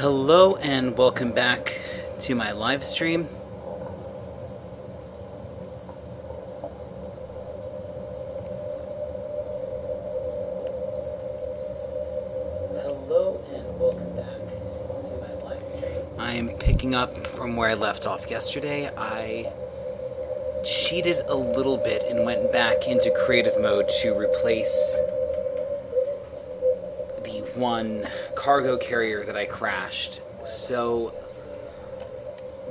Hello and welcome back to my live stream. Hello and welcome back to my live stream. I'm picking up from where I left off yesterday. I cheated a little bit and went back into creative mode to replace the one cargo carrier that I crashed. So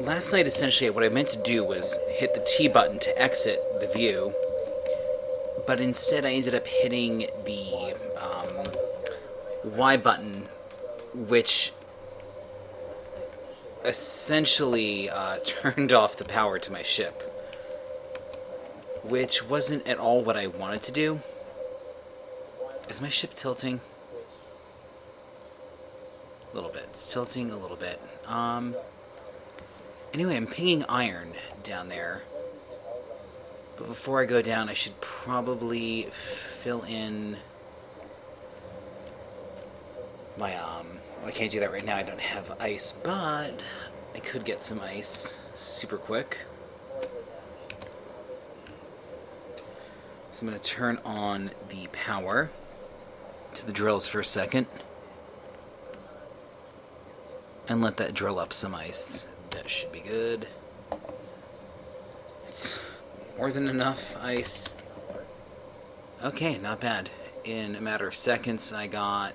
last night, essentially, what I meant to do was hit the T button to exit the view, but instead I ended up hitting the Y button, which essentially turned off the power to my ship, which wasn't at all what I wanted to do. Is my ship tilting? A little bit. It's tilting a little bit. Anyway, I'm pinging iron down there. But before I go down, I should probably fill in my, I can't do that right now. I don't have ice, but I could get some ice super quick. So I'm going to turn on the power to the drills for a second and let that drill up some ice. That should be good. It's more than enough ice. Okay, not bad. In a matter of seconds, I got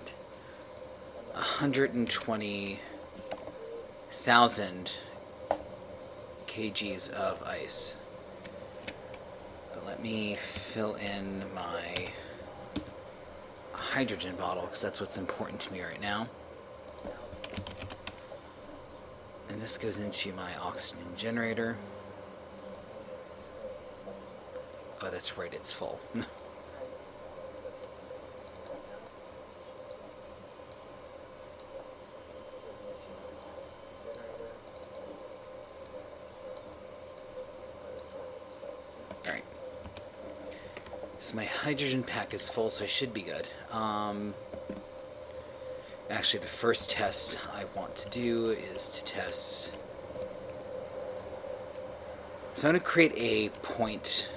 120,000 kgs of ice. But let me fill in my hydrogen bottle, because that's what's important to me right now. And this goes into my oxygen generator. Oh, that's right, it's full. Alright. So my hydrogen pack is full, so I should be good. Actually, the first test I want to do is to test... So I'm going to create a point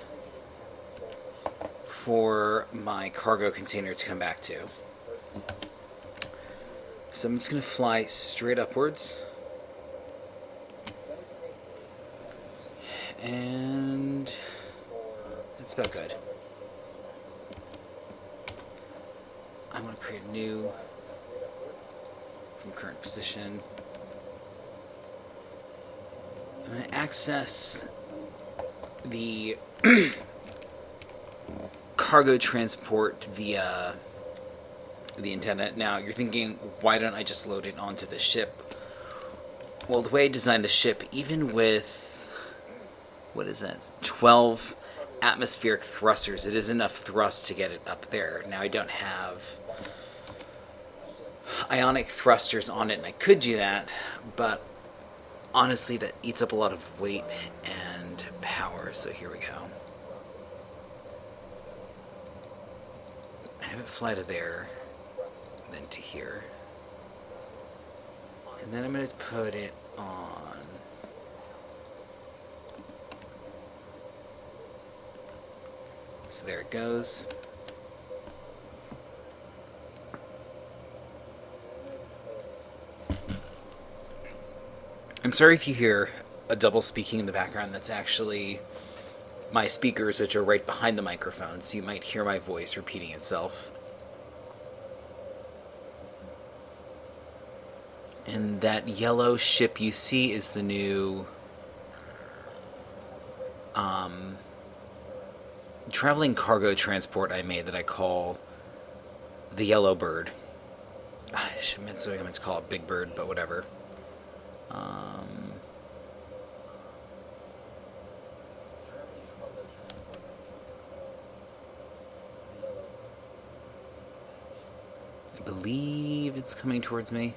for my cargo container to come back to. So I'm just going to fly straight upwards. And that's about good. I'm going to create a new... from current position. I'm going to access the cargo transport via the internet. Now, you're thinking, why don't I just load it onto the ship? Well, the way I designed the ship, even with, what is that, 12 atmospheric thrusters, it is enough thrust to get it up there. Now, I don't have ionic thrusters on it, and I could do that, but honestly that eats up a lot of weight and power. So here we go. I have it fly to there, then to here, and then I'm going to put it on so there it goes. I'm sorry if you hear a double speaking in the background. That's actually my speakers, which are right behind the microphone, so you might hear my voice repeating itself. And that yellow ship you see is the new traveling cargo transport I made that I call the Yellow Bird. I meant to call it Big Bird, but whatever. I believe it's coming towards me.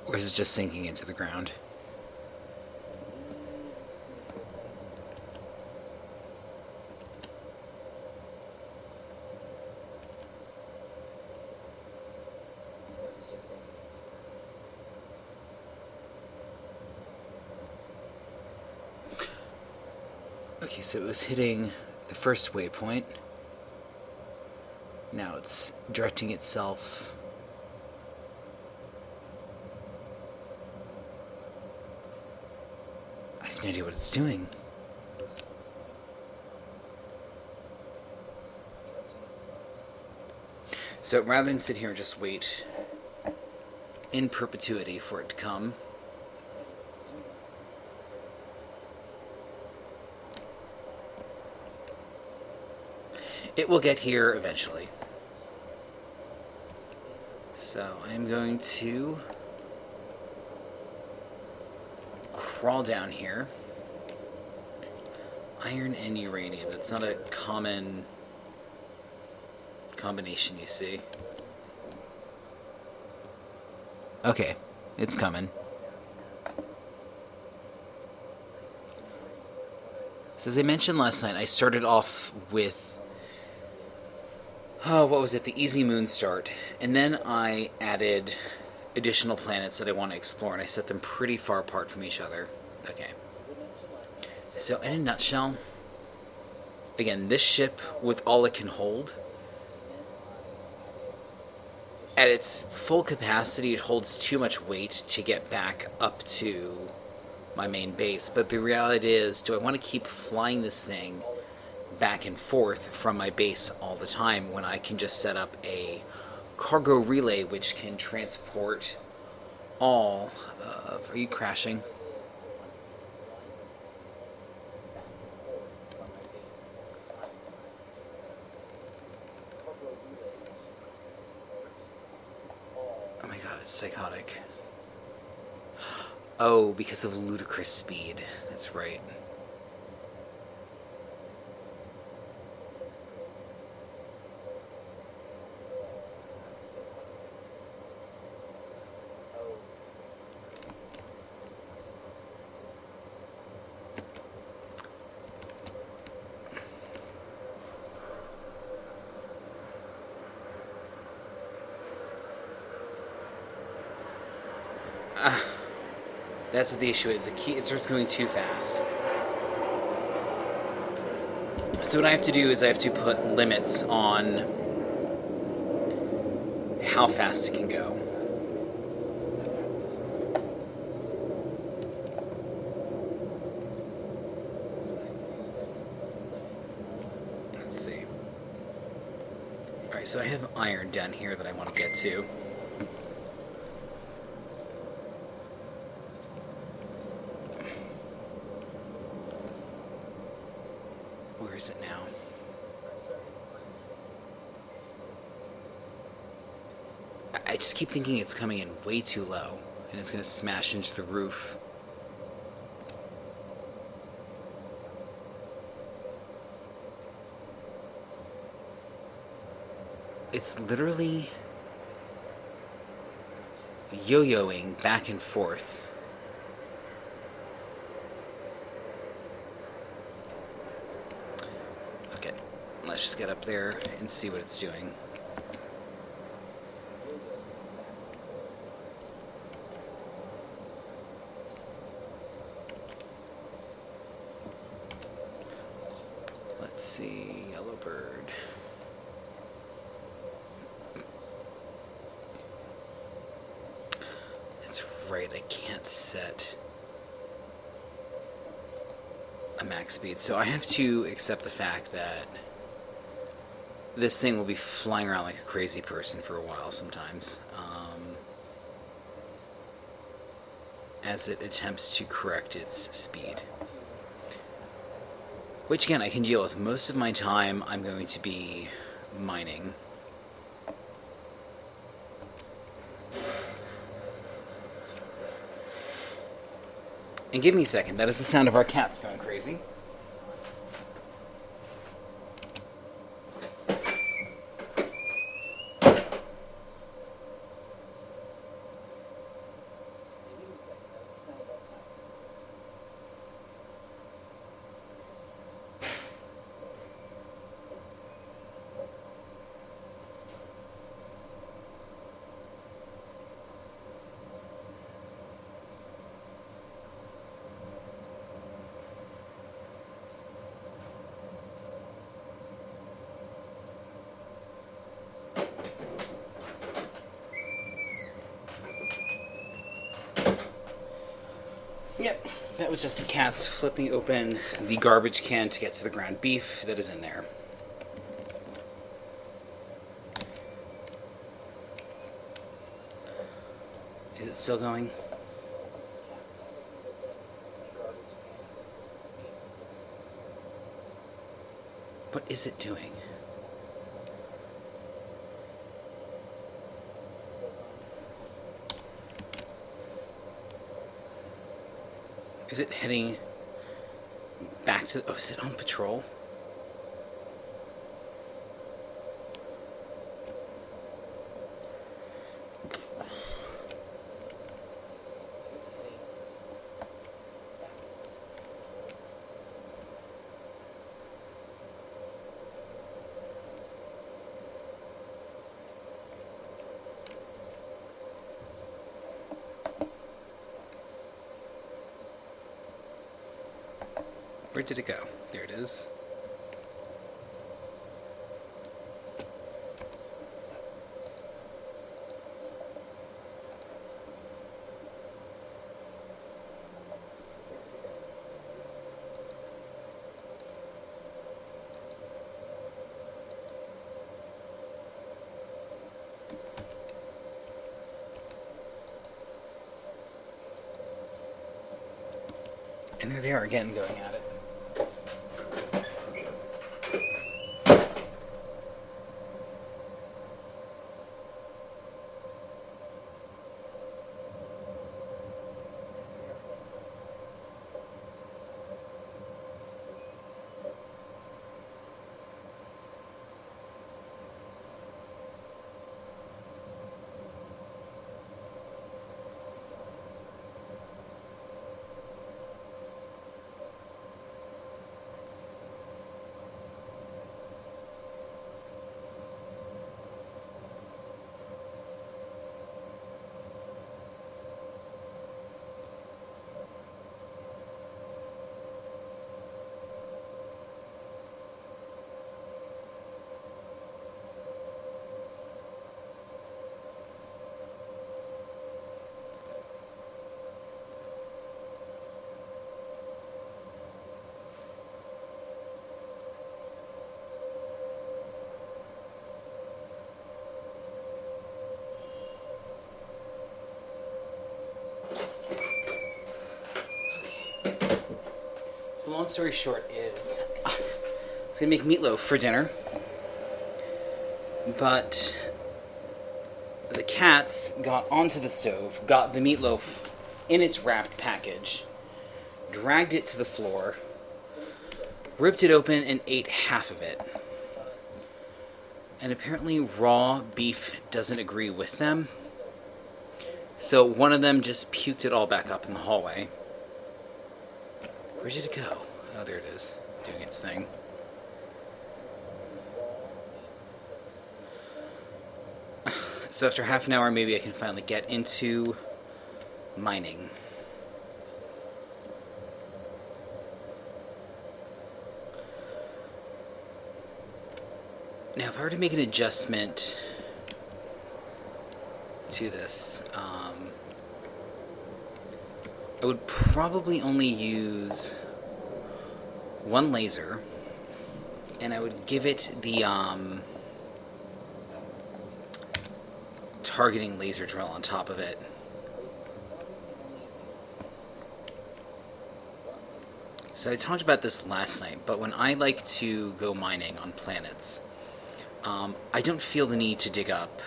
Or is it just sinking into the ground? Okay, so it was hitting the first waypoint. Now it's directing itself. I have no idea what it's doing. So rather than sit here and just wait in perpetuity for it to come, it will get here eventually. So I'm going to crawl down here. Iron and uranium. That's not a common combination, you see. Okay, it's coming. So as I mentioned last night, I started off with, what was it? The easy moon start. And then I added additional planets that I want to explore, and I set them pretty far apart from each other. Okay. So in a nutshell, again, this ship, with all it can hold, at its full capacity, it holds too much weight to get back up to my main base. But the reality is, do I want to keep flying this thing back and forth from my base all the time when I can just set up a cargo relay which can transport all of... Are you crashing? Oh my god, it's psychotic. Oh, because of ludicrous speed. That's right. That's what the issue is. The key, it starts going too fast. So what I have to do is I have to put limits on how fast it can go. Let's see. Alright, so I have iron down here that I want to get to. Where is it now? I just keep thinking it's coming in way too low, and it's going to smash into the roof. It's literally yo-yoing back and forth. Okay, let's just get up there and see what it's doing. Let's see, yellow bird. That's right, I can't set a max speed, so I have to accept the fact that this thing will be flying around like a crazy person for a while sometimes, as it attempts to correct its speed. Which again, I can deal with. Most of my time I'm going to be mining. And give me a second, that is the sound of our cats going crazy. That was just the cats flipping open the garbage can to get to the ground beef that is in there. Is it still going? What is it doing? Is it heading back to... Oh, is it on patrol? Where did it go? There it is. And there they are again, going at it. So long story short is, I was going to make meatloaf for dinner, but the cats got onto the stove, got the meatloaf in its wrapped package, dragged it to the floor, ripped it open, and ate half of it. And apparently raw beef doesn't agree with them, so one of them just puked it all back up in the hallway. Where did it go? Oh, there it is, doing its thing. So after half an hour, maybe I can finally get into mining. Now, if I were to make an adjustment to this, I would probably only use one laser, and I would give it the targeting laser drill on top of it. So I talked about this last night, but when I like to go mining on planets, I don't feel the need to dig up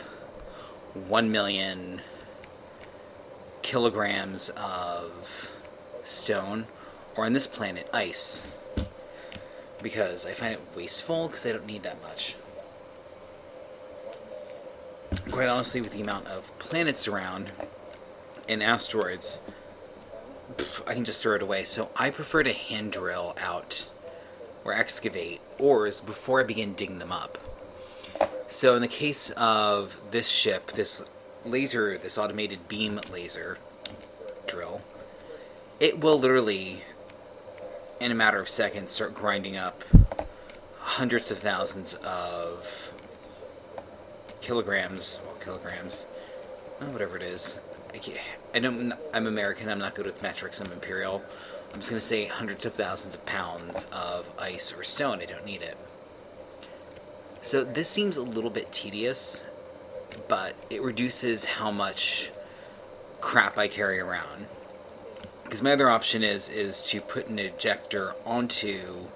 1 million kilograms of stone, or on this planet, ice, because I find it wasteful, because I don't need that much. Quite honestly, with the amount of planets around and asteroids, I can just throw it away. So I prefer to hand drill out or excavate ores before I begin digging them up. So in the case of this ship, this laser, this automated beam laser drill, it will literally, in a matter of seconds, start grinding up hundreds of thousands of kilograms, whatever it is. I'm American, I'm not good with metrics, I'm imperial. I'm just going to say hundreds of thousands of pounds of ice or stone. I don't need it. So this seems a little bit tedious, but it reduces how much crap I carry around. Because my other option is to put an ejector onto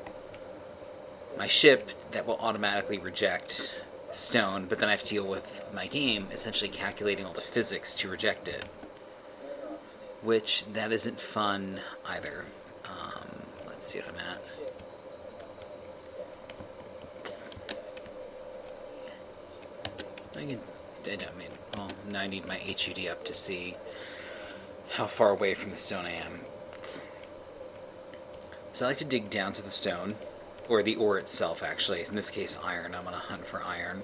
my ship that will automatically reject stone, but then I have to deal with my game essentially calculating all the physics to reject it. Which, that isn't fun either. Let's see what I'm at. Well, now I need my HUD up to see how far away from the stone I am. So I like to dig down to the stone, or the ore itself actually, in this case iron. I'm going to hunt for iron.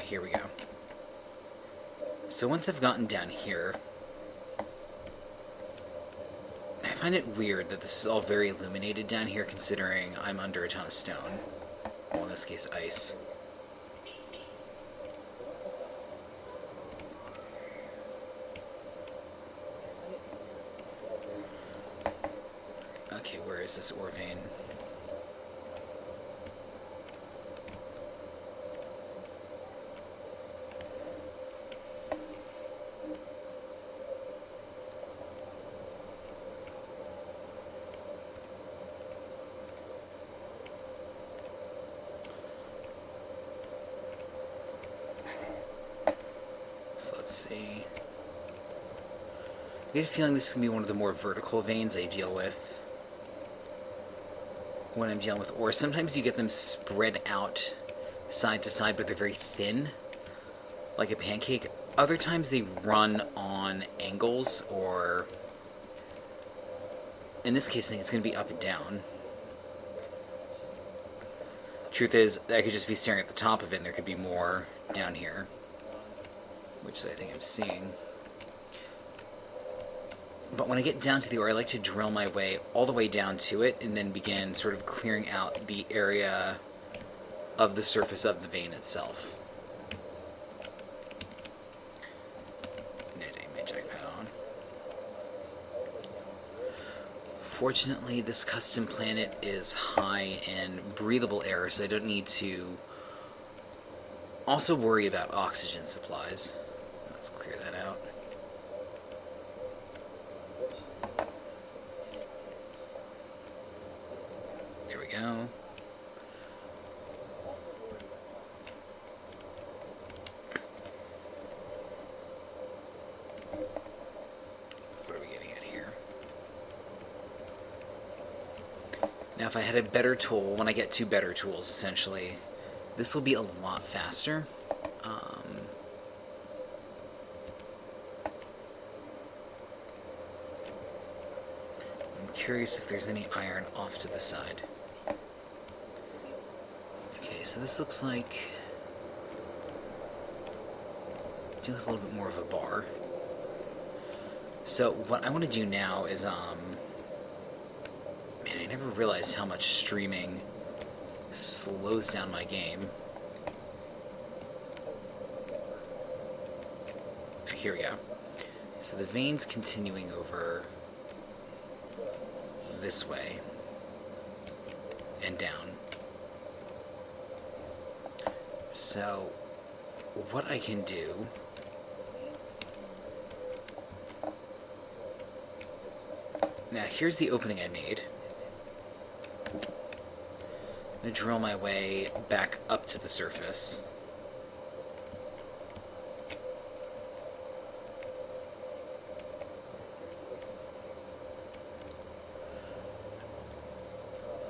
Here we go. So once I've gotten down here, I find it weird that this is all very illuminated down here considering I'm under a ton of stone. Well, in this case, ice. Okay, where is this ore vein? See. I get a feeling this is going to be one of the more vertical veins I deal with when I'm dealing with ore. Sometimes you get them spread out side to side, but they're very thin, like a pancake. Other times they run on angles, or in this case I think it's going to be up and down. Truth is, I could just be staring at the top of it and there could be more down here, which I think I'm seeing. But when I get down to the ore, I like to drill my way all the way down to it and then begin sort of clearing out the area of the surface of the vein itself. Netting my jetpack on. Fortunately, this custom planet is high in breathable air, so I don't need to also worry about oxygen supplies. Let's clear that out. There we go. What are we getting at here? Now, if I had a better tool, when I get two better tools, essentially, this will be a lot faster. Curious if there's any iron off to the side. Okay, so this looks like a little bit more of a bar. So what I want to do now is man, I never realized how much streaming slows down my game. Here we go. So the vein's continuing over this way and down. So what I can do now, here's the opening I made. I'm going to drill my way back up to the surface.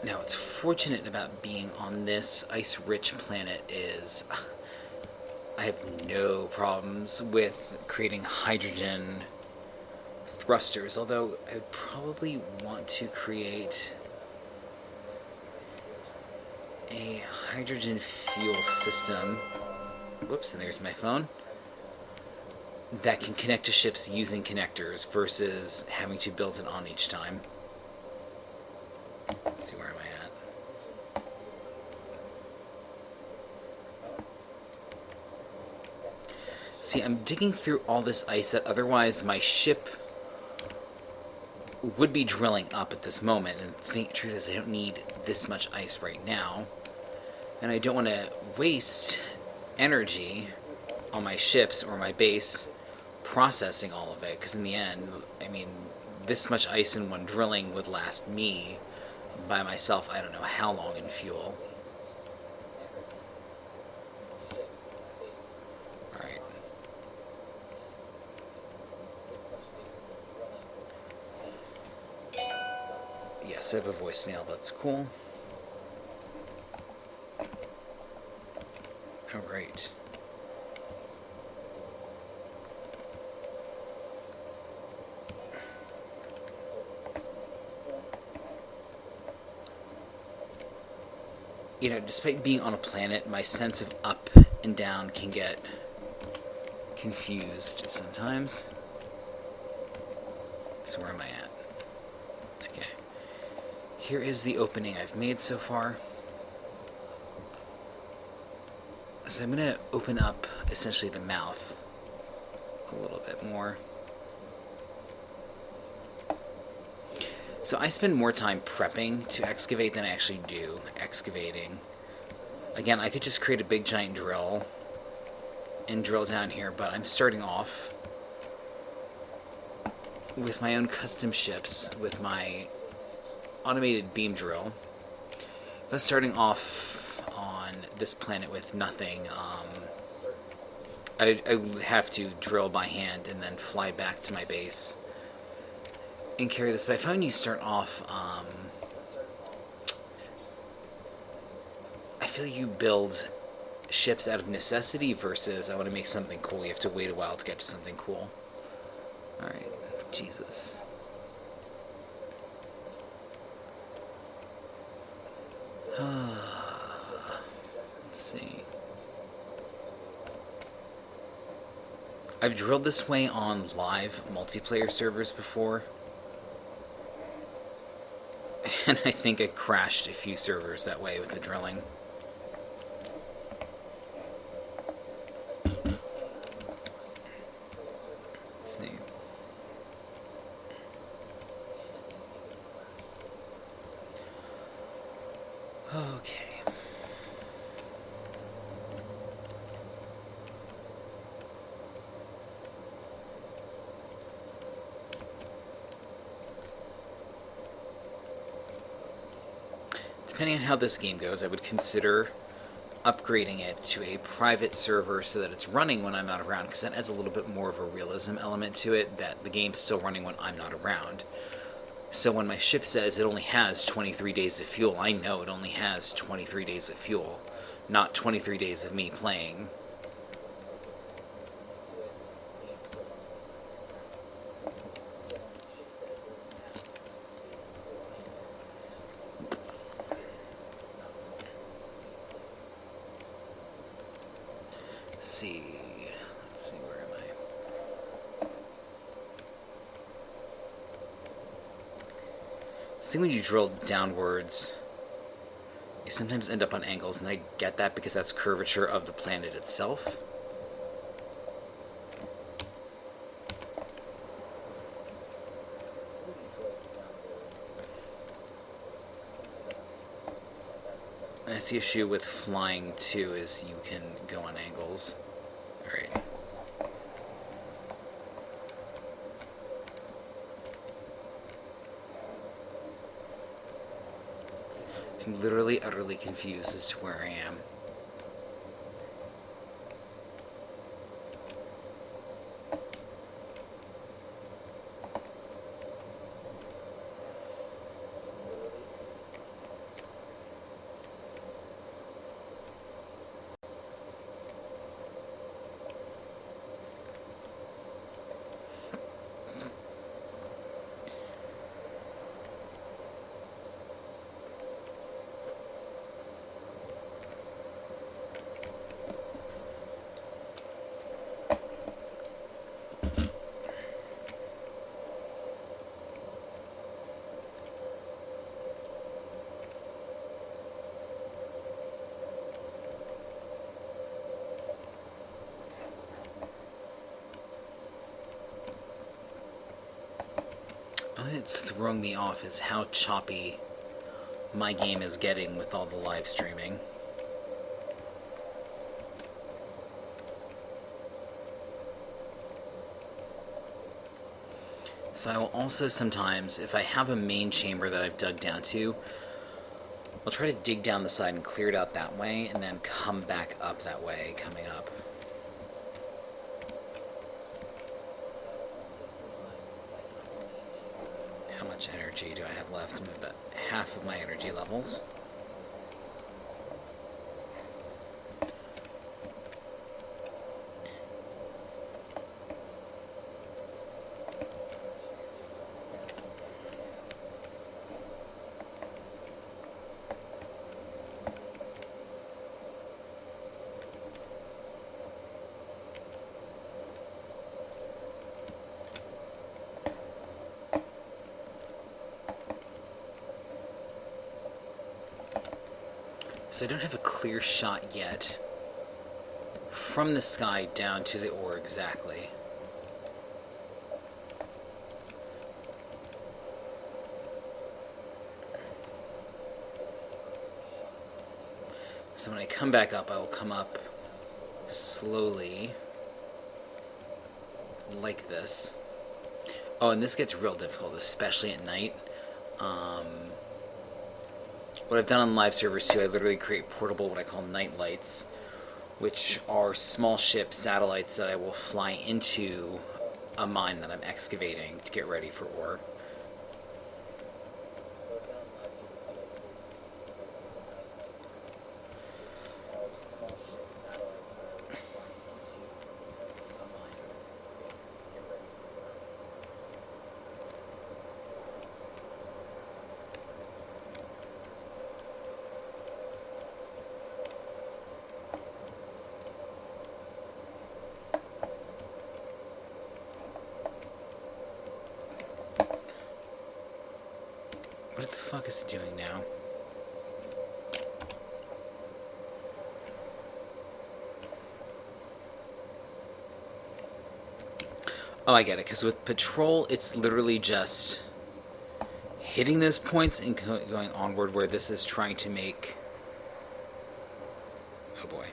Now, what's fortunate about being on this ice-rich planet is I have no problems with creating hydrogen thrusters, although I'd probably want to create a hydrogen fuel system. Whoops, and there's my phone. That can connect to ships using connectors versus having to build it on each time. Let's see, where am I at? See, I'm digging through all this ice that otherwise my ship would be drilling up at this moment. And the truth is, I don't need this much ice right now. And I don't want to waste energy on my ships or my base processing all of it. Because in the end, I mean, this much ice in one drilling would last me by myself, I don't know how long in fuel. Alright. Yes, I have a voicemail, that's cool. Alright. You know, despite being on a planet, my sense of up and down can get confused sometimes. So where am I at? Okay. Here is the opening I've made so far. So I'm going to open up essentially the mouth a little bit more. So I spend more time prepping to excavate than I actually do excavating. Again, I could just create a big giant drill and drill down here, but I'm starting off with my own custom ships with my automated beam drill. If I was starting off on this planet with nothing, I would have to drill by hand and then fly back to my base and carry this. But I find you start off, I feel you build ships out of necessity versus I want to make something cool. You have to wait a while to get to something cool. Alright, Jesus. Let's see. I've drilled this way on live multiplayer servers before. And I think I crashed a few servers that way with the drilling. Let's see. Okay. Depending on how this game goes, I would consider upgrading it to a private server so that it's running when I'm not around, because that adds a little bit more of a realism element to it, that the game's still running when I'm not around. So when my ship says it only has 23 days of fuel, I know it only has 23 days of fuel, not 23 days of me playing. Let's see, where am I? The thing when you drill downwards, you sometimes end up on angles, and I get that because that's curvature of the planet itself. And that's the issue with flying too, is you can go on angles. Alright. I'm literally utterly confused as to where I am. It's throwing me off is how choppy my game is getting with all the live streaming. So I will also sometimes, if I have a main chamber that I've dug down to, I'll try to dig down the side and clear it out that way, and then come back up that way, coming up. How much energy do I have left? I'm about half of my energy levels. So I don't have a clear shot yet from the sky down to the ore exactly. So when I come back up, I will come up slowly, like this. Oh, and this gets real difficult, especially at night. What I've done on live servers too, I literally create portable, what I call night lights, which are small ship satellites that I will fly into a mine that I'm excavating to get ready for ore. What the fuck is it doing now? Oh, I get it, because with patrol, it's literally just hitting those points and going onward, where this is trying to make... Oh boy.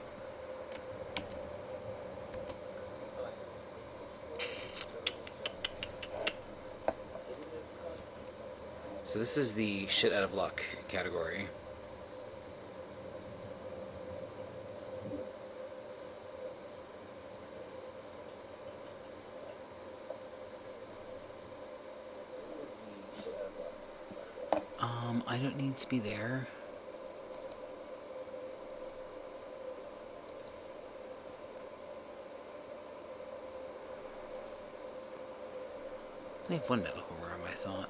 So this is the shit out of luck category. I don't need to be there. I have one medical room, I thought.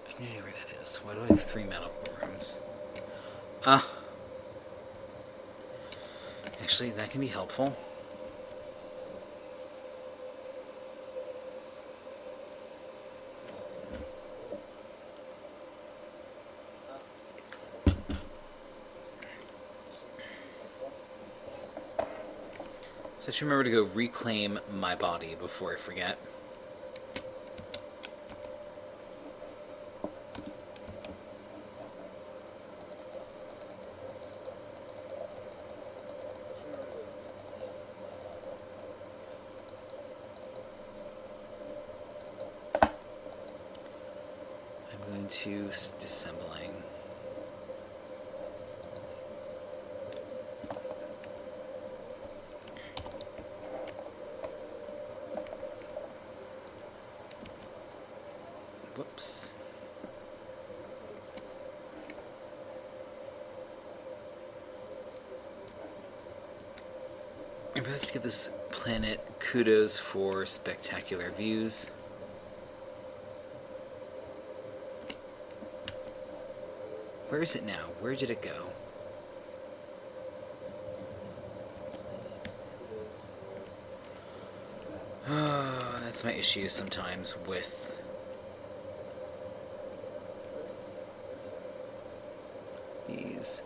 I have no idea where that is. Why do I have 3 medical rooms? Actually, that can be helpful. So I should remember to go reclaim my body before I forget. To disassembling. Whoops. I really have to give this planet kudos for spectacular views. Where is it now? Where did it go? That's my issue sometimes with These.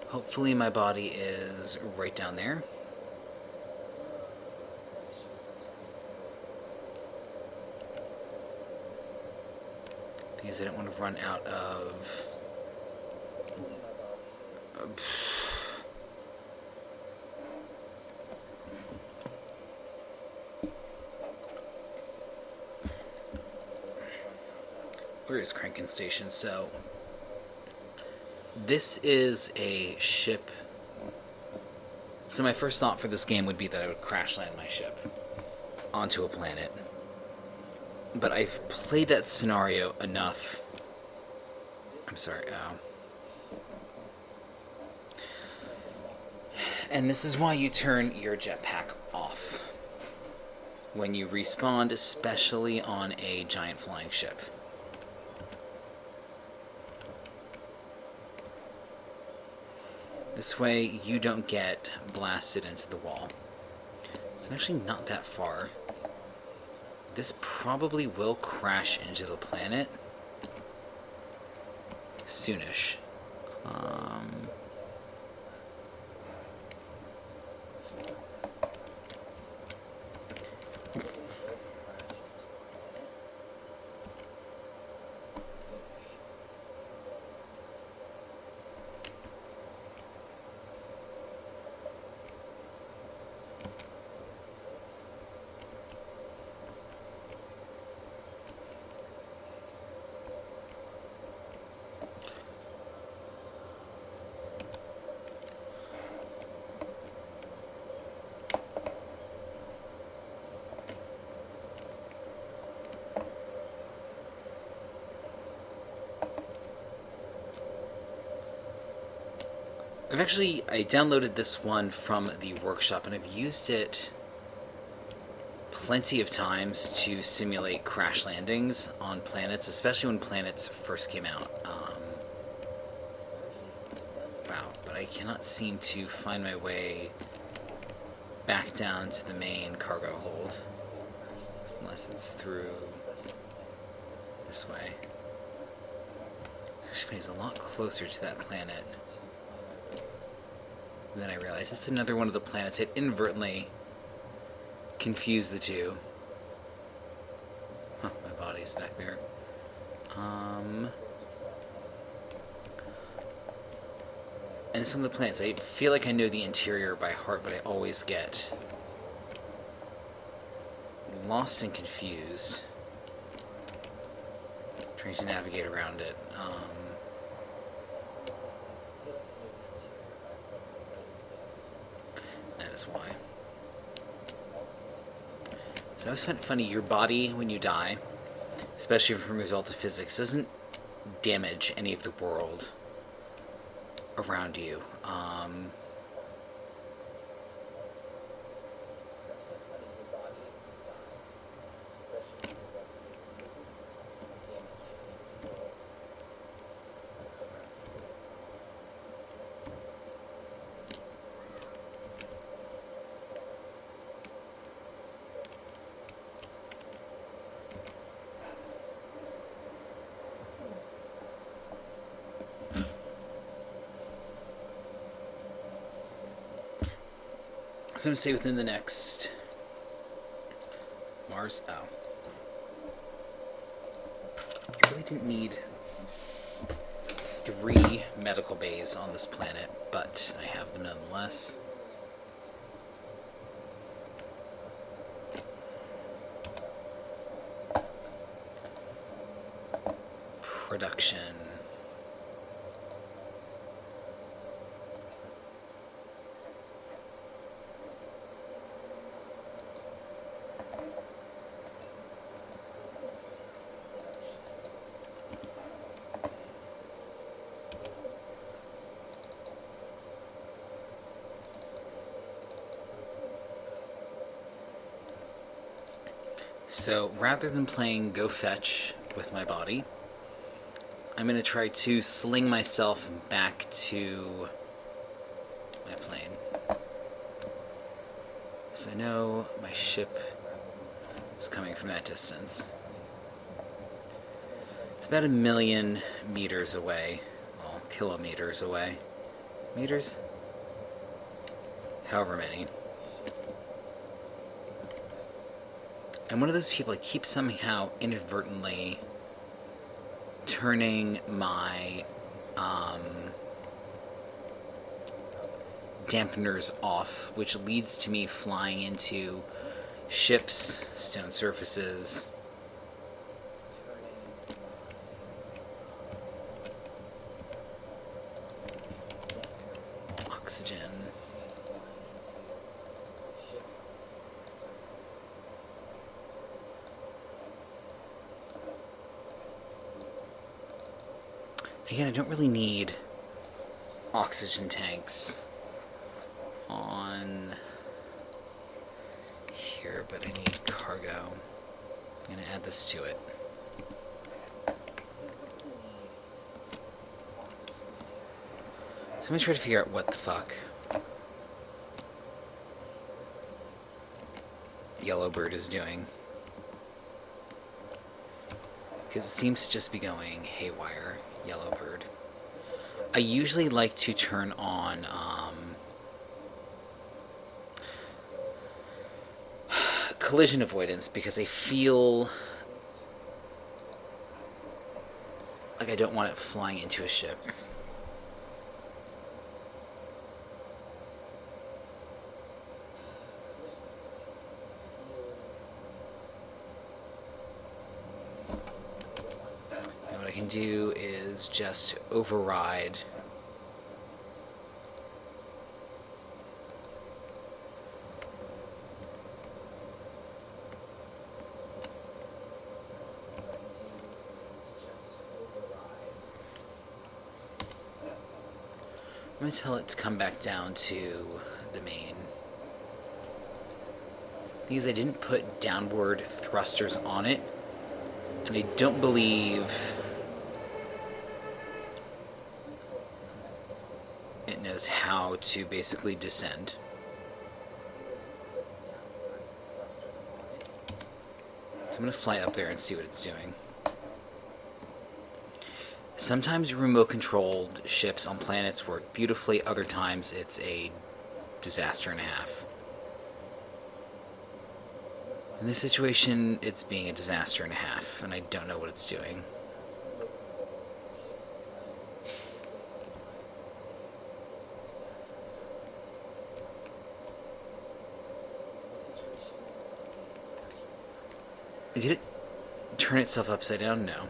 Hopefully my body is right down there. Because I don't want to run out of... Where is Crankin Station? So, this is a ship. So my first thought for this game would be that I would crash land my ship onto a planet. But I've played that scenario enough. I'm sorry. And this is why you turn your jetpack off when you respawn, especially on a giant flying ship. This way you don't get blasted into the wall. So I'm actually not that far. This probably will crash into the planet soonish. I downloaded this one from the workshop, and I've used it plenty of times to simulate crash landings on planets, especially when planets first came out. Wow, but I cannot seem to find my way back down to the main cargo hold. Unless it's through this way. Actually, it's a lot closer to that planet. And then I realized it's another one of the planets. It inadvertently confused the two. Huh, my body's back there. And some of the planets, I feel like I know the interior by heart, but I always get lost and confused trying to navigate around it. That is why. So I always find it funny, your body, when you die, especially from a result of physics, doesn't damage any of the world around you. So I'm going to say within the next... Mars? Oh. I really didn't need 3 medical bays on this planet, but I have them nonetheless. Production. So rather than playing Go Fetch with my body, I'm going to try to sling myself back to my plane. So I know my ship is coming from that distance. It's about 1,000,000 meters away. Well, kilometers away. Meters? However many. I'm one of those people, I keep somehow inadvertently turning my dampeners off, which leads to me flying into ships, stone surfaces. Oxygen. Again, I don't really need oxygen tanks on here, but I need cargo. I'm gonna add this to it. So I'm gonna try to figure out what the fuck Yellowbird is doing. Because it seems to just be going haywire, Yellowbird. I usually like to turn on collision avoidance because I feel like I don't want it flying into a ship. And what I can do is just override I'm going to tell it to come back down to the main. Because I didn't put downward thrusters on it, and I don't believe it knows how to basically descend. So I'm going to fly up there and see what it's doing. Sometimes remote-controlled ships on planets work beautifully, other times it's a disaster and a half. In this situation, it's being a disaster and a half, and I don't know what it's doing. Did it turn itself upside down? No.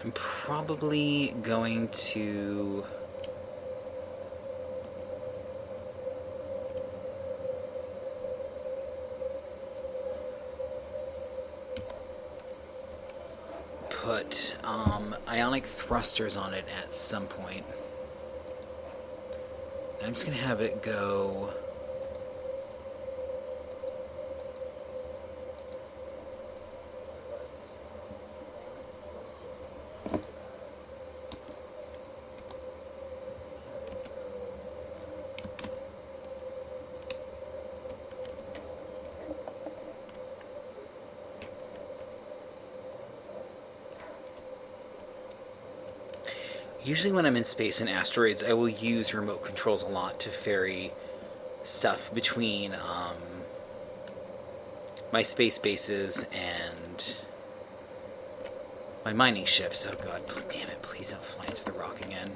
I'm probably going to put ionic thrusters on it at some point. I'm just going to have it go Usually when I'm in space and asteroids, I will use remote controls a lot to ferry stuff between my space bases and my mining ships. Oh god, damn it, please don't fly into the rock again.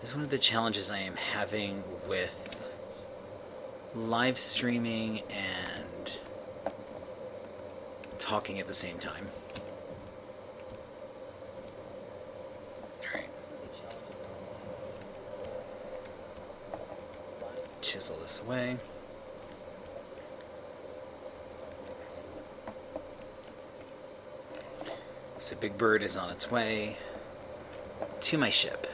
is one of the challenges I am having with live streaming and talking at the same time. Alright. Chisel this away. So Big Bird is on its way to my ship.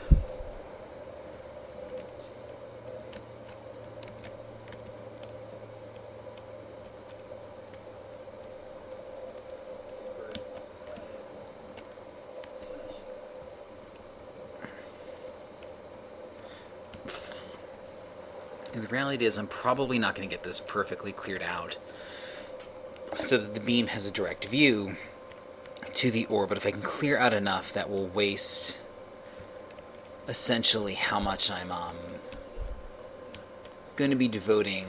And the reality is I'm probably not going to get this perfectly cleared out so that the beam has a direct view to the ore, but if I can clear out enough, that will waste essentially how much I'm going to be devoting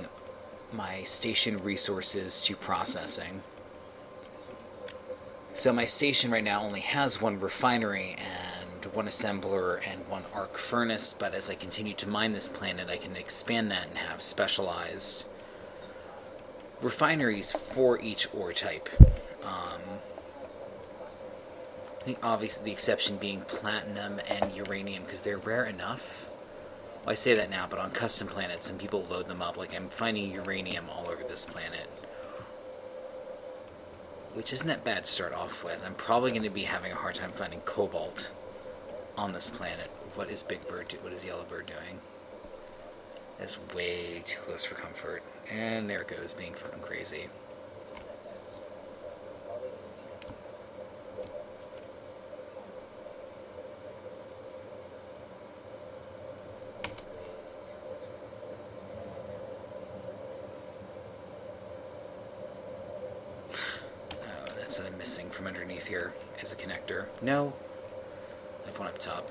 my station resources to processing. So my station right now only has one refinery and one assembler and one arc furnace, but as I continue to mine this planet, I can expand that and have specialized refineries for each ore type. I think obviously the exception being platinum and uranium, because they're rare enough. Well, I say that now, but on custom planets, some people load them up. Like, I'm finding uranium all over this planet, which isn't that bad to start off with. I'm probably going to be having a hard time finding cobalt on this planet. What is Big Bird doing? What is Yellow Bird doing? That's way too close for comfort. And there it goes, being fucking crazy. Oh, that's what I'm missing from underneath here is a connector. No, I have one up top.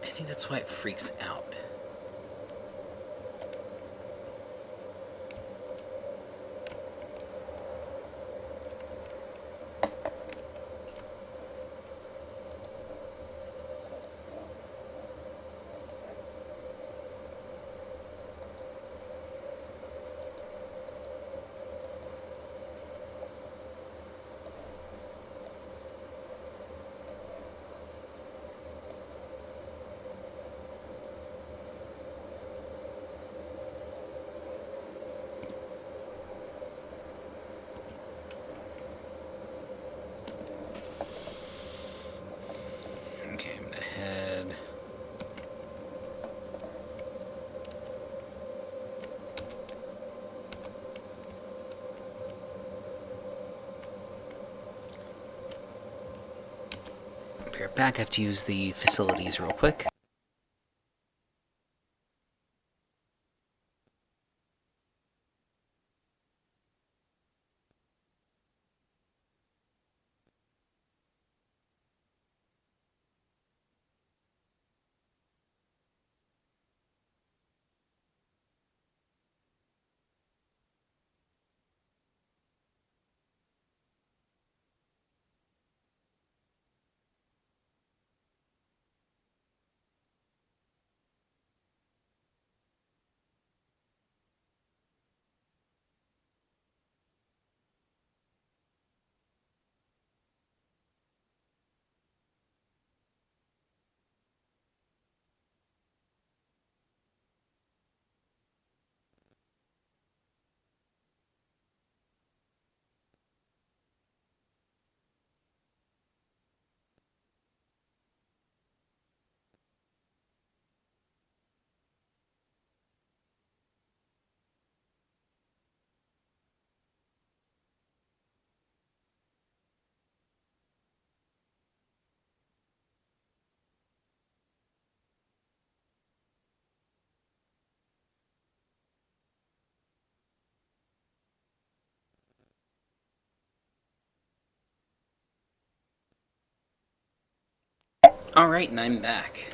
I think that's why it freaks out. Okay, I'm gonna head. Be right back. I have to use the facilities real quick. Alright, and I'm back.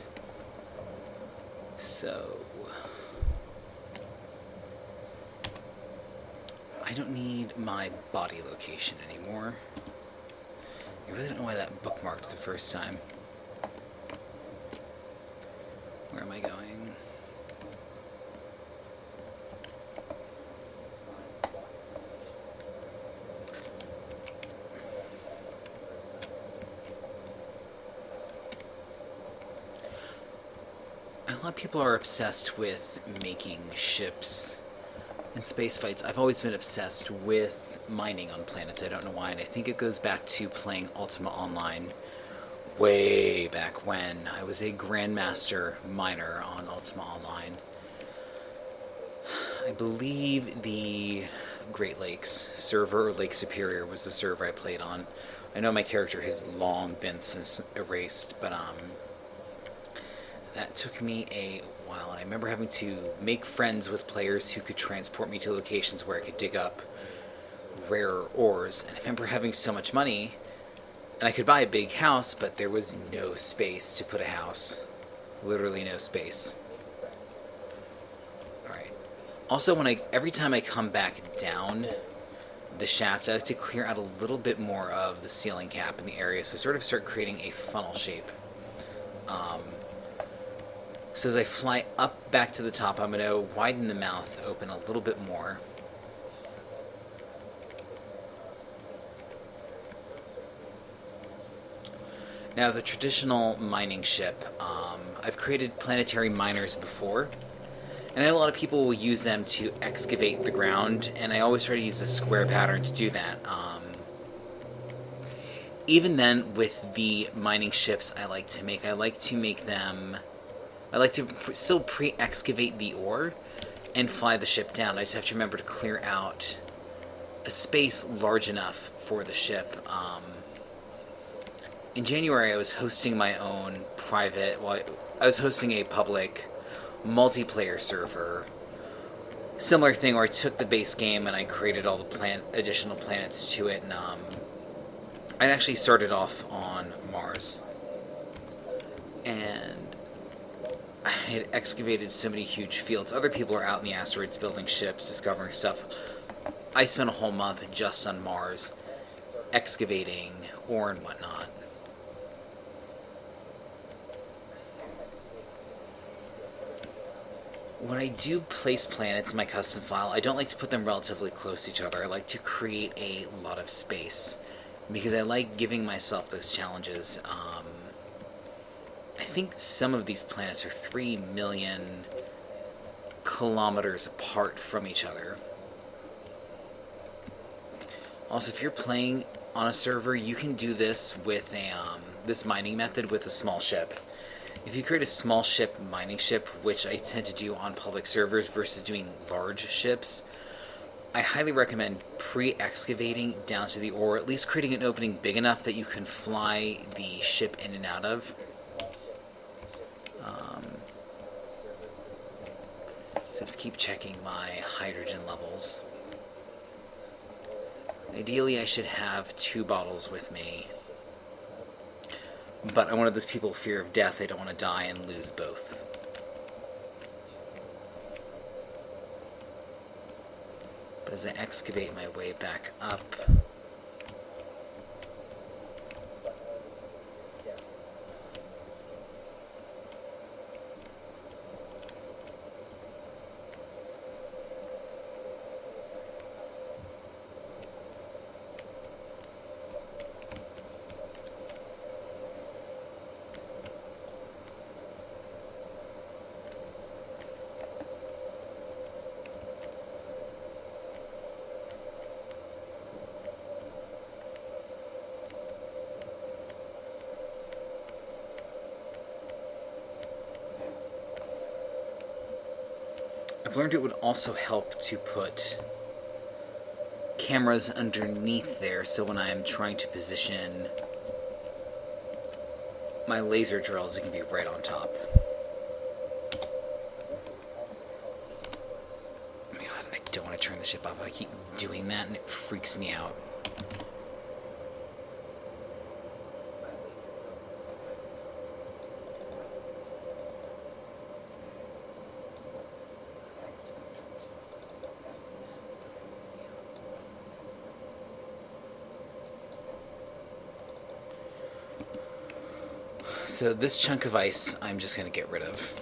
So... I don't need my body location anymore. I really don't know why that bookmarked the first time. Where am I going? A lot of people are obsessed with making ships and space fights. I've always been obsessed with mining on planets. I don't know why, and I think it goes back to playing Ultima Online way back when. I was a Grandmaster miner on Ultima Online. I believe the Great Lakes server, or Lake Superior, was the server I played on. I know my character has long been since erased, but that took me a while, and I remember having to make friends with players who could transport me to locations where I could dig up rare ores, and I remember having so much money, and I could buy a big house, but there was no space to put a house. Literally no space. Alright. Also, every time I come back down the shaft, I like to clear out a little bit more of the ceiling cap in the area, so I sort of start creating a funnel shape. So as I fly up back to the top, I'm going to widen the mouth open a little bit more. Now, the traditional mining ship, I've created planetary miners before, and I know a lot of people will use them to excavate the ground, and I always try to use a square pattern to do that. Even then, with the mining ships I like to make them... I like to still pre-excavate the ore and fly the ship down. I just have to remember to clear out a space large enough for the ship. In January, I was hosting my own private... Well, I was hosting a public multiplayer server. Similar thing where I took the base game and I created all the additional planets to it. And I actually started off on Mars. And I had excavated so many huge fields. Other people are out in the asteroids building ships, discovering stuff. I spent a whole month just on Mars, excavating ore and whatnot. When I do place planets in my custom file, I don't like to put them relatively close to each other. I like to create a lot of space, because I like giving myself those challenges. I think some of these planets are 3 million kilometers apart from each other. Also, if you're playing on a server, you can do this with this mining method with a small ship. If you create a small ship mining ship, which I tend to do on public servers versus doing large ships, I highly recommend pre-excavating down to the ore, at least creating an opening big enough that you can fly the ship in and out of. So I have to keep checking my hydrogen levels. Ideally, I should have 2 bottles with me. But I'm one of those people with fear of death. I don't want to die and lose both. But as I excavate my way back up... I've learned it would also help to put cameras underneath there, so when I'm trying to position my laser drills, it can be right on top. Oh my god, I don't want to turn the ship off. I keep doing that and it freaks me out. So this chunk of ice I'm just going to get rid of.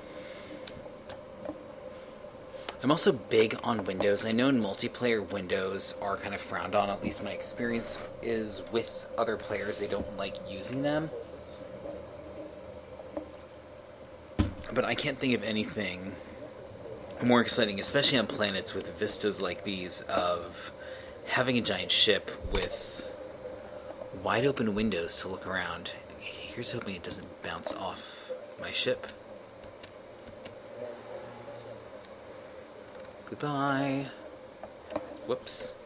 I'm also big on windows. I know in multiplayer windows are kind of frowned on, at least my experience is with other players. They don't like using them. But I can't think of anything more exciting, especially on planets with vistas like these, of having a giant ship with wide open windows to look around. Here's hoping it doesn't bounce off my ship. Goodbye. Whoops.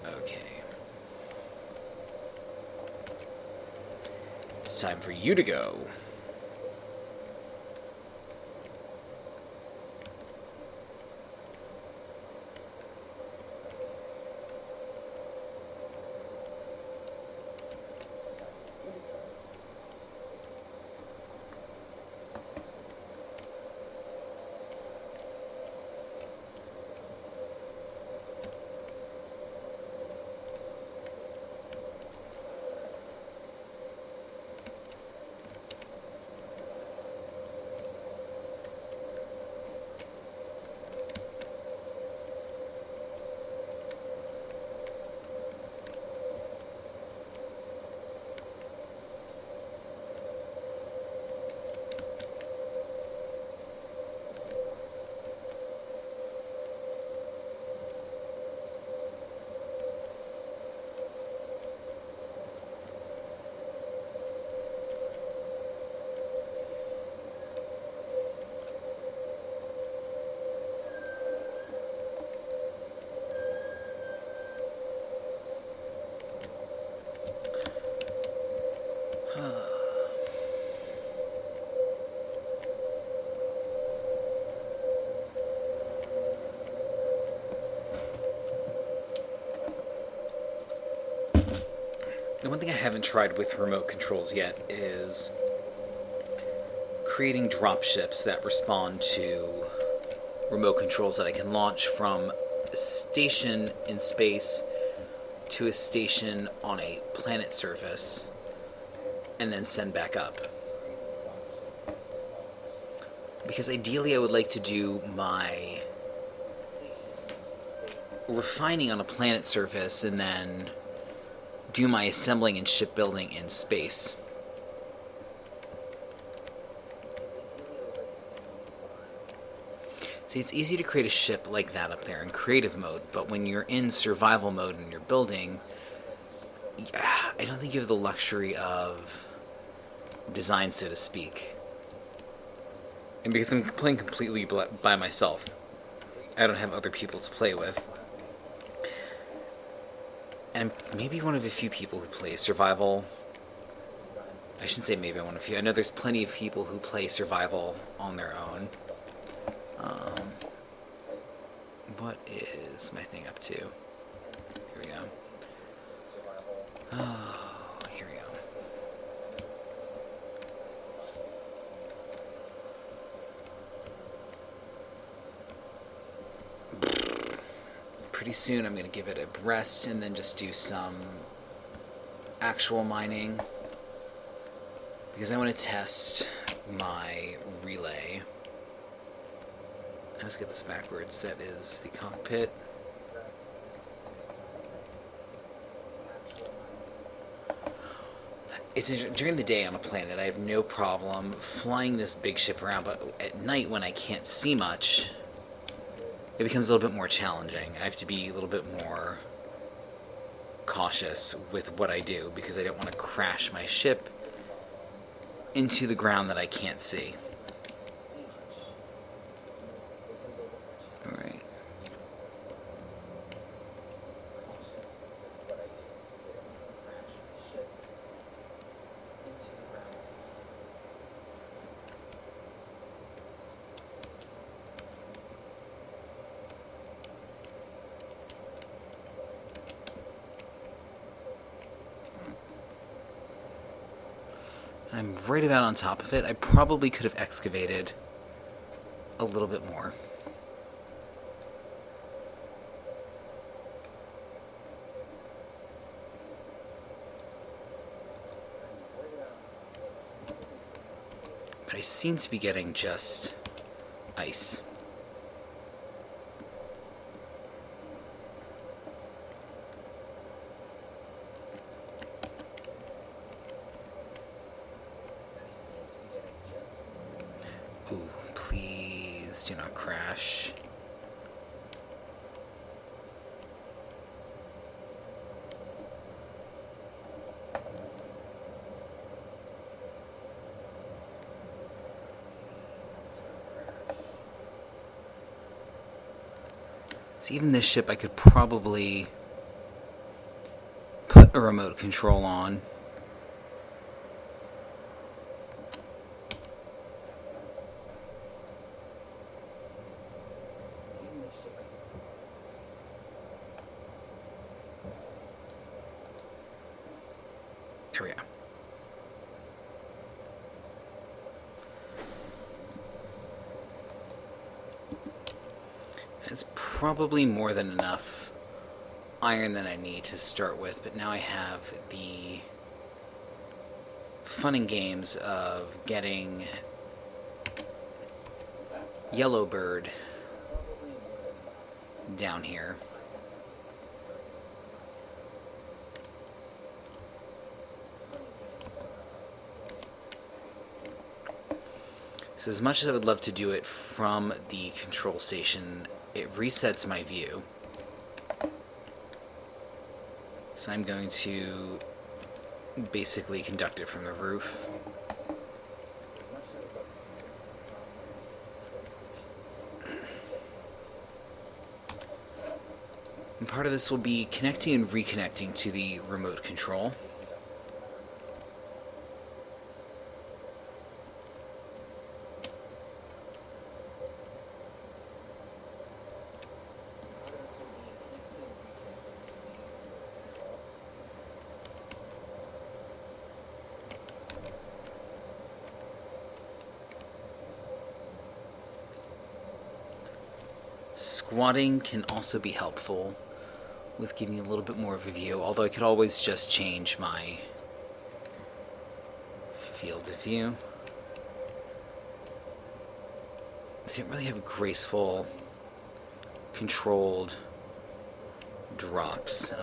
Okay. It's time for you to go. The one thing I haven't tried with remote controls yet is creating dropships that respond to remote controls that I can launch from a station in space to a station on a planet surface and then send back up. Because ideally I would like to do my refining on a planet surface and then do my assembling and shipbuilding in space. See, it's easy to create a ship like that up there in creative mode, but when you're in survival mode and you're building, I don't think you have the luxury of design, so to speak. And because I'm playing completely by myself, I don't have other people to play with. And I'm maybe one of a few people who play survival. I shouldn't say maybe one of a few. I know there's plenty of people who play survival on their own. What is my thing up to? Here we go. Oh, here we go. Pretty soon I'm going to give it a rest and then just do some actual mining, because I want to test my relay. Let's get this backwards. That is the cockpit. During the day on a planet, I have no problem flying this big ship around, but at night when I can't see much, it becomes a little bit more challenging. I have to be a little bit more cautious with what I do, because I don't want to crash my ship into the ground that I can't see. Alright. I'm right about on top of it. I probably could have excavated a little bit more. I seem to be getting just ice. Ooh, please do not crash. So even this ship I could probably put a remote control on. There we go. It's probably more than enough iron that I need to start with, but now I have the fun and games of getting Yellowbird down here. So as much as I would love to do it from the control station, it resets my view. So I'm going to basically conduct it from the roof. And part of this will be connecting and reconnecting to the remote control. Squatting can also be helpful with giving a little bit more of a view, although I could always just change my field of view. So you don't really have graceful, controlled drops.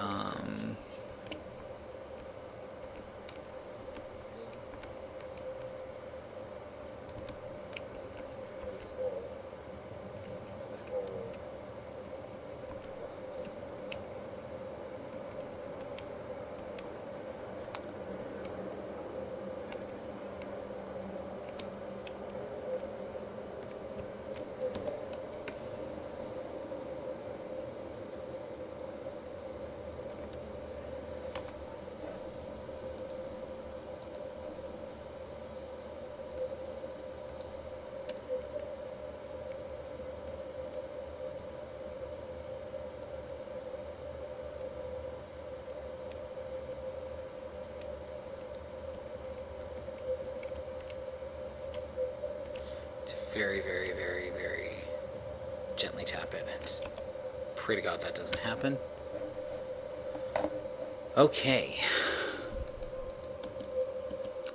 Very, very, very, very gently tap it. Just pray to God that doesn't happen. Okay.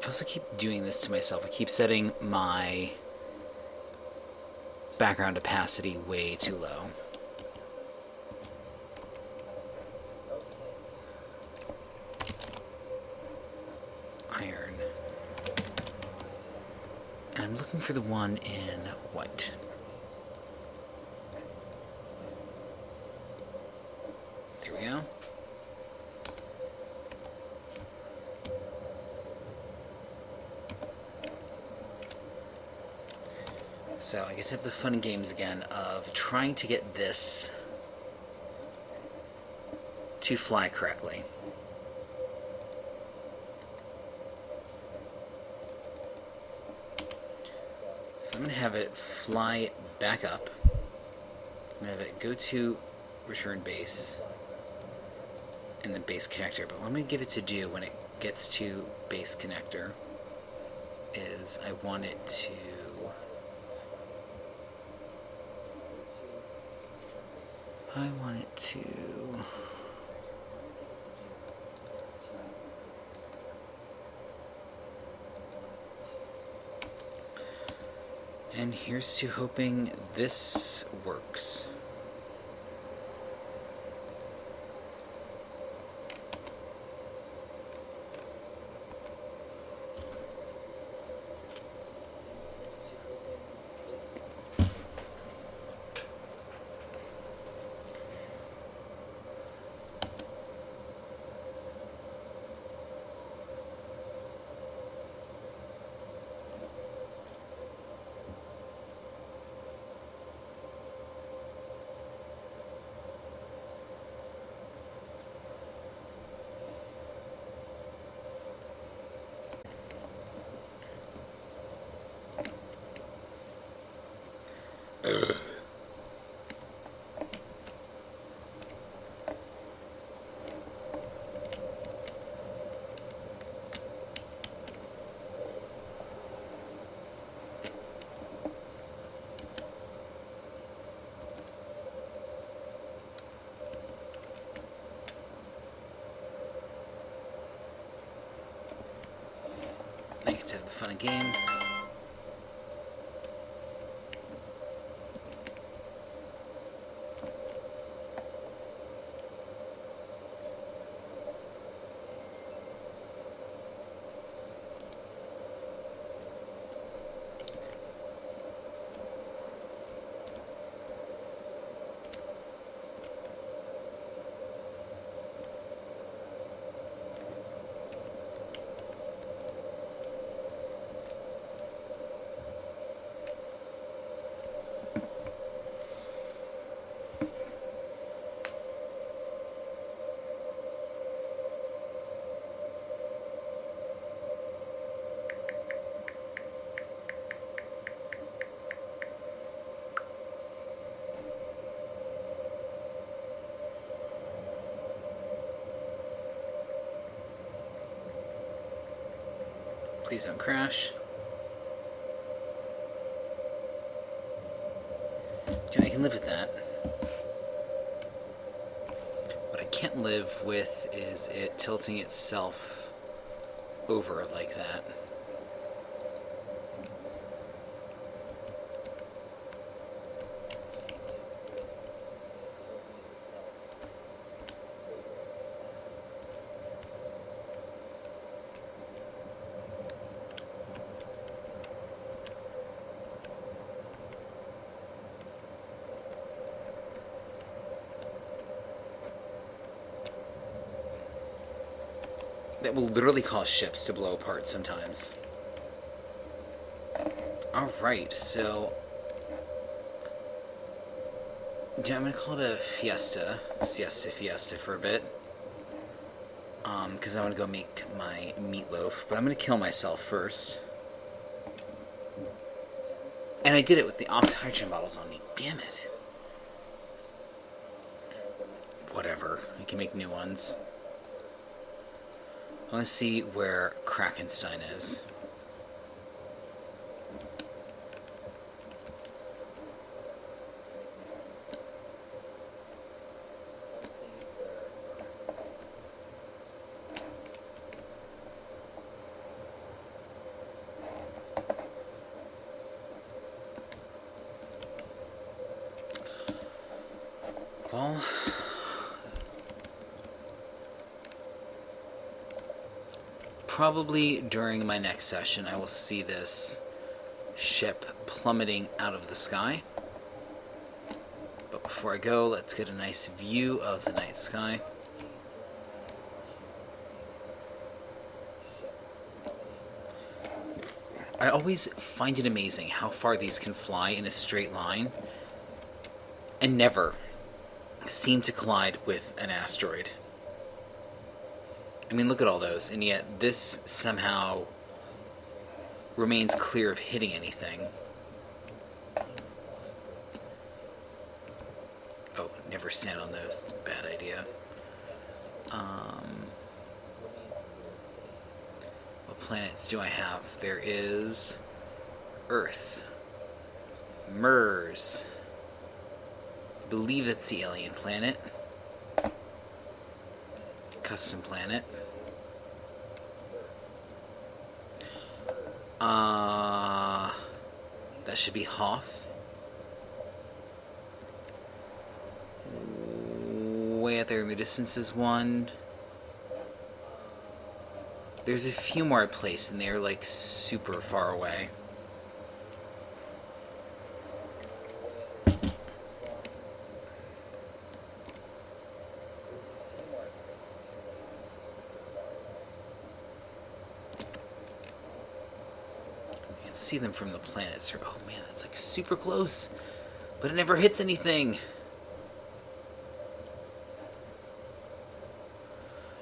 I also keep doing this to myself. I keep setting my background opacity way too low. Iron. And I'm looking for the one in white. There we go. So I guess I have the fun and games again of trying to get this to fly correctly. So I'm going to have it fly back up. I'm going to have it go to return base and then base connector. But what I'm going to give it to do when it gets to base connector is I want it to And here's to hoping this works. I get to have the fun of game. Please don't crash. I can live with that. What I can't live with is it tilting itself over like that. That will literally cause ships to blow apart sometimes. Alright, so yeah, I'm gonna call it a siesta for a bit. Because I want to go make my meatloaf, but I'm gonna kill myself first. And I did it with the off-hydrogen bottles on me. Damn it. Whatever. I can make new ones. I want to see where Krakenstein is. Well, probably during my next session I will see this ship plummeting out of the sky. But before I go, let's get a nice view of the night sky. I always find it amazing how far these can fly in a straight line and never seem to collide with an asteroid. I mean, look at all those, and yet this somehow remains clear of hitting anything. Oh, never stand on those. It's a bad idea. What planets do I have? There is Earth, Mars. I believe that's the alien planet. Custom planet. That should be Hoth. Way out there in the distance is one. There's a few more I placed, and they're like super far away. See them from the planet, sir. Oh man, that's like super close, but it never hits anything.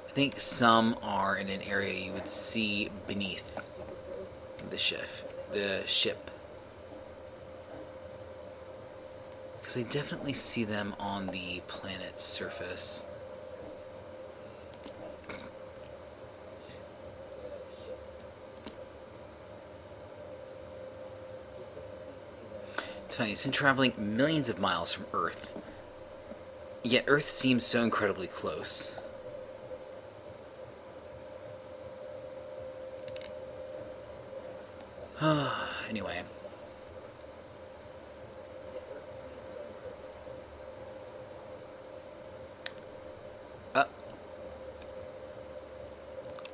I think some are in an area you would see beneath the ship. Because I definitely see them on the planet's surface. He's been traveling millions of miles from Earth, yet Earth seems so incredibly close. Anyway.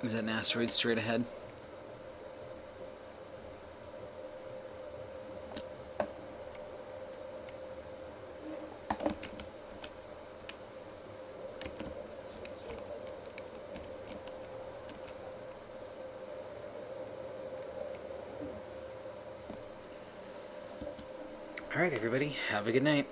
Is that an asteroid straight ahead? Alright, everybody, have a good night.